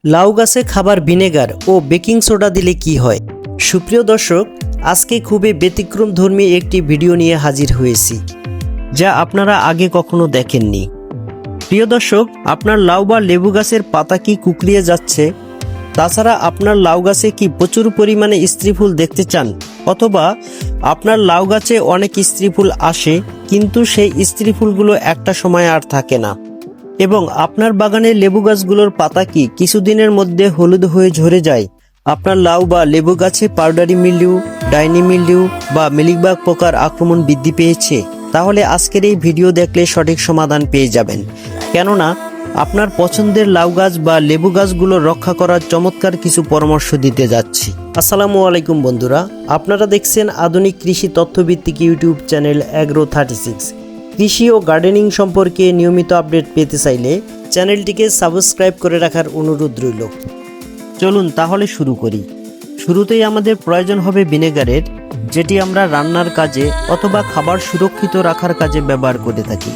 লাউ গাছে খাবার ভিনেগার ও বেকিং সোডা দিলে কি হয়? সুপ্রিয় দর্শক, আজকে খুবই ব্যতিক্রমধর্মী একটি ভিডিও নিয়ে হাজির হয়েছি, যা আপনারা আগে কখনো দেখেননি। প্রিয় দর্শক, আপনার লাউ বা লেবু গাছের পাতা কি কুঁকড়িয়ে যাচ্ছে? তাছাড়া আপনার লাউ গাছে কি প্রচুর পরিমাণে স্ত্রী ফুল দেখতে চান? অথবা আপনার লাউ গাছে অনেক স্ত্রী ফুল আসে, কিন্তু সেই স্ত্রী ফুলগুলো একটা সময় আর থাকে না। এবং আপনার বাগানের লেবু গাছগুলোর পাতা কি কিছুদিনের মধ্যে হলুদ হয়ে ঝরে যায়? আপনার লাউ বা লেবু গাছে পাউডারি মিল্ডিউ, ডাইনি মিল্ডিউ বা মিলিবাগ পোকার আক্রমণ বৃদ্ধি পেয়েছে? তাহলে আজকের এই ভিডিও দেখলে সঠিক সমাধান পেয়ে যাবেন। কেননা আপনার পছন্দের লাউ গাছ বা লেবু গাছগুলো রক্ষা করার চমৎকার কিছু পরামর্শ দিতে যাচ্ছি। আসসালামু আলাইকুম বন্ধুরা, আপনারা দেখছেন আধুনিক কৃষি তথ্যভিত্তিক ইউটিউব চ্যানেল অ্যাগ্রো36। কৃষি ও গার্ডেনিং সম্পর্কে নিয়মিত আপডেট পেতে চাইলে চ্যানেলটিকে সাবস্ক্রাইব করে রাখার অনুরোধ রইল। চলুন তাহলে শুরু করি। শুরুতেই আমাদের প্রয়োজন হবে ভিনেগারের, যেটি আমরা রান্নার কাজে অথবা খাবার সুরক্ষিত রাখার কাজে ব্যবহার করে থাকি।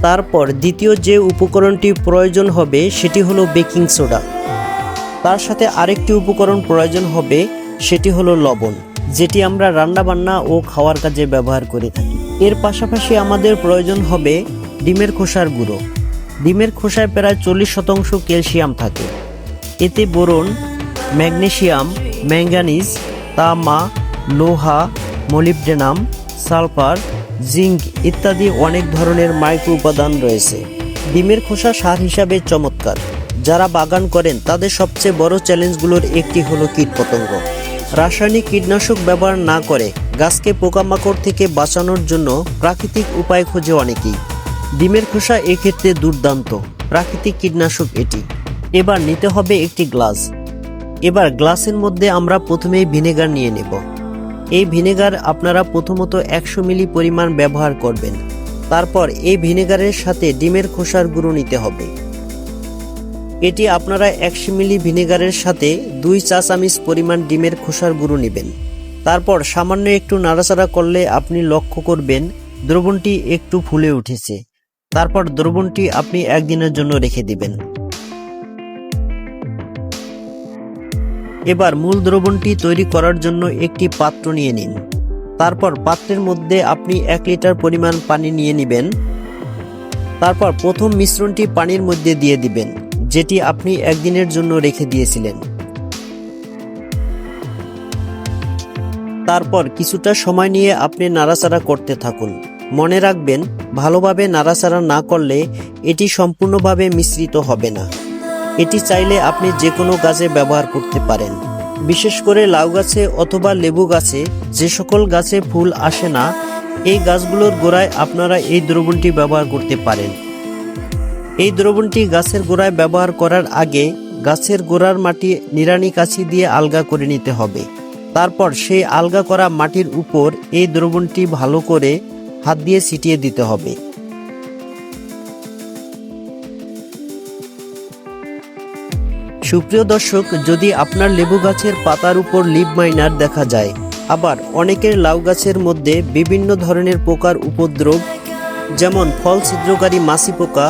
তারপর দ্বিতীয় যে উপকরণটি প্রয়োজন হবে সেটি হলো বেকিং সোডা। তার সাথে আরেকটি উপকরণ প্রয়োজন হবে, সেটি হলো লবণ, যেটি আমরা রান্নাবান্না ও খাওয়ার কাজে ব্যবহার করে থাকি। এর পাশাপাশি আমাদের প্রয়োজন হবে ডিমের খোসার গুঁড়ো। ডিমের খোসায় প্রায় 40% ক্যালসিয়াম থাকে। এতে বোরন, ম্যাগনেসিয়াম, ম্যাঙ্গানিজ, তামা, লোহা, মলিবডেনাম, সালফার, জিঙ্ক ইত্যাদি অনেক ধরনের মাইক্রো উপাদান রয়েছে। ডিমের খোসা সার হিসাবে চমৎকার। যারা বাগান করেন তাদের সবচেয়ে বড় চ্যালেঞ্জগুলোর একটি হলো কীটপতঙ্গ। রাসায়নিক কীটনাশক ব্যবহার না করে গাছকে পোকামাকড় থেকে বাঁচানোর জন্য প্রাকৃতিক উপায় খোঁজে অনেকেই। ডিমের খোসা এক্ষেত্রে দুর্দান্ত প্রাকৃতিক কীটনাশক এটি। এবার নিতে হবে একটি গ্লাস। এবার গ্লাসের মধ্যে আমরা প্রথমেই ভিনেগার নিয়ে নেব। এই ভিনেগার আপনারা প্রথমত 100 মিলি পরিমাণ ব্যবহার করবেন। তারপর এই ভিনেগারের সাথে ডিমের খোসার গুঁড়ো নিতে হবে। এটি আপনারা 100 মিলি ভিনেগারের সাথে 2 চা চামচ পরিমাণ ডিমের খোসার গুঁড়ো নেবেন। তারপর সামান্য একটু নাড়াচাড়া করলে আপনি লক্ষ্য করবেন দ্রবণটি একটু ফুলে উঠেছে। তারপর দ্রবণটি আপনি একদিনের জন্য রেখে দিবেন। এবার মূল দ্রবণটি তৈরি করার জন্য একটি পাত্র নিয়ে নিন। তারপর পাত্রের মধ্যে আপনি 1 লিটার পরিমাণ পানি নিয়ে নেবেন। তারপর প্রথম মিশ্রণটি পানির মধ্যে দিয়ে দিবেন, যেটি আপনি একদিনের জন্য রেখে দিয়েছিলেন। তারপর কিছুটা সময় নিয়ে আপনি নাড়াচাড়া করতে থাকুন। মনে রাখবেন, ভালোভাবে নাড়াচাড়া না করলে এটি সম্পূর্ণভাবে মিশ্রিত হবে না। এটি চাইলে আপনি যে কোনো গাছে ব্যবহার করতে পারেন। বিশেষ করে লাউ গাছে অথবা লেবু গাছে, যে সকল গাছে ফুল আসে না, এই গাছগুলোর গোড়ায় আপনারা এই দ্রবণটি ব্যবহার করতে পারেন। এই দ্রবণটি গাছের গোড়ায় ব্যবহার করার আগে গাছের গোড়ার মাটি নিড়ানি কাঁচি দিয়ে আলগা করে নিতে হবে। তারপর সেই আলগা করা মাটির উপর এই দ্রবণটি ভালো করে হাত দিয়ে ছিটিয়ে দিতে হবে। সুপ্রিয় দর্শক, যদি আপনার লেবু গাছের পাতার উপর লিভ মাইনার দেখা যায়, আবার অনেকের লাউ গাছের মধ্যে বিভিন্ন ধরনের পোকার উপদ্রব, যেমন ফল ছিদ্রকারী মাছি পোকা,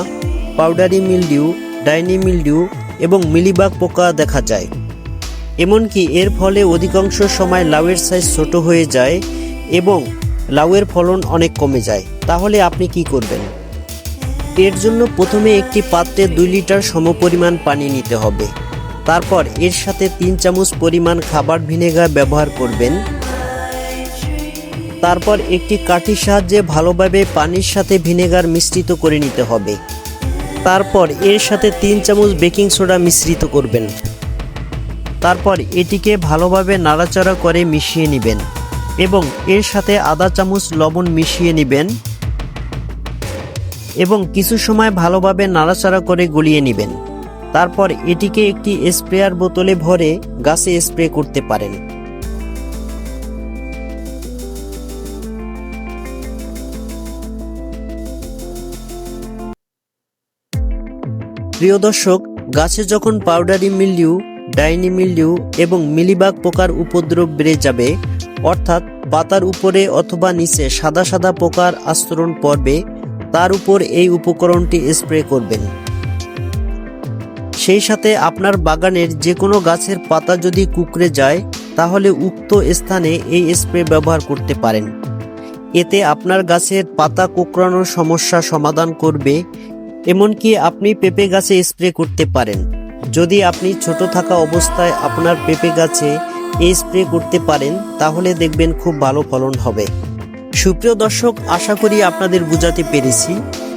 পাউডারি মিল্ডিউ, ডাইনি মিল্ডিউ এবং মিলিবাগ পোকা দেখা যায়। এমনকি এর ফলে অধিকাংশ সময় লাউয়ের সাইজ ছোট হয়ে যায় এবং লাউয়ের ফলন অনেক কমে যায়। তাহলে আপনি কি করবেন? এর জন্য প্রথমে একটি পাত্রে 2 লিটার সমপরিমাণ পানি নিতে হবে। তারপর এর সাথে 3 চামচ পরিমাণ খাবার ভিনেগার ব্যবহার করবেন। তারপর একটি কাঠির সাহায্যে ভালোভাবে পানির সাথে ভিনেগার মিশ্রিত করে নিতে হবে। তারপর এর সাথে 3 চামচ বেকিং সোডা মিশ্রিত করবেন। তারপর এটিকে ভালোভাবে নাড়াচাড়া করে মিশিয়ে নেবেন এবং এর সাথে আধা চামচ লবণ মিশিয়ে নেবেন এবং কিছু সময় ভালোভাবে নাড়াচাড়া করে গলিয়ে নেবেন। তারপর এটিকে একটি স্প্রেয়ার বোতলে ভরে গাছে স্প্রে করতে পারেন। প্রিয় দর্শক, গাছে যখন পাউডারি মিল্ডিউ, ডাইনি মিল্ডিউ এবং মিলিবাগ পোকার উপদ্রব বেড়ে যাবে, অর্থাৎ পাতার উপরে অথবা নিচে সাদা সাদা পোকার আস্তরণ পড়বে, তার উপর এই উপকরণটি স্প্রে করবেন। সেই সাথে আপনার বাগানের যে কোনো গাছের পাতা যদি কুঁকড়ে যায় তাহলে উক্ত স্থানে এই স্প্রে ব্যবহার করতে পারেন। এতে আপনার গাছের পাতা কোঁকড়ানোর সমস্যা সমাধান করবে। এমনকি আপনি পেঁপে গাছে স্প্রে করতে পারেন। যদি আপনি ছোট থাকা অবস্থায় আপনার পেঁপে গাছে এই স্প্রে করতে পারেন তাহলে দেখবেন খুব ভালো ফলন হবে। সুপ্রিয় দর্শক, আশা করি আপনাদের বোঝাতে পেরেছি।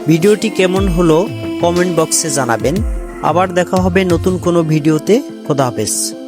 ভিডিওটি কেমন হলো কমেন্ট বক্সে জানাবেন। আবার দেখা হবে নতুন কোনো ভিডিওতে। খোদা হাফেজ।